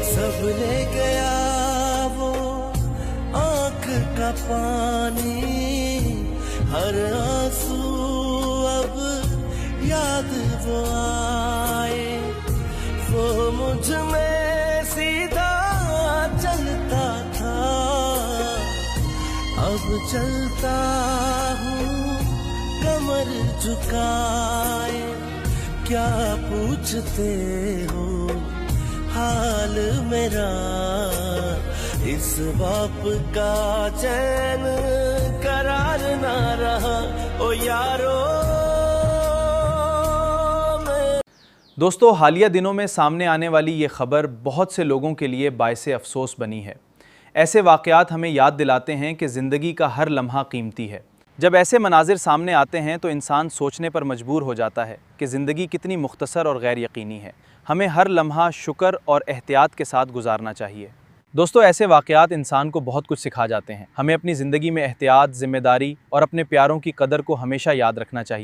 सब ले गया वो आँख का पानी, हर आंसू अब याद वो आए, वो मुझ में सीधा चलता था, अब चलता हूँ कमर झुकाए। क्या पूछते हो हाल मेरा, इस बाप का चैन करार ना रहा, ओ यारो। दोस्तों, हालिया दिनों में सामने आने वाली ये खबर बहुत से लोगों के लिए बाइसे अफसोस बनी है। ऐसे वाक़यात हमें याद दिलाते हैं कि ज़िंदगी का हर लम्हा कीमती है। जब ऐसे मनाजिर सामने आते हैं तो इंसान सोचने पर मजबूर हो जाता है कि ज़िंदगी कितनी मुख्तसर और गैर यकीनी है। हमें हर लम्हा शुक्र और एहतियात के साथ गुजारना चाहिए। दोस्तों, ऐसे वाक़यात इंसान को बहुत कुछ सिखा जाते हैं। हमें अपनी ज़िंदगी में एहतियात, ज़िम्मेदारी और अपने प्यारों की कदर को हमेशा याद रखना चाहिए।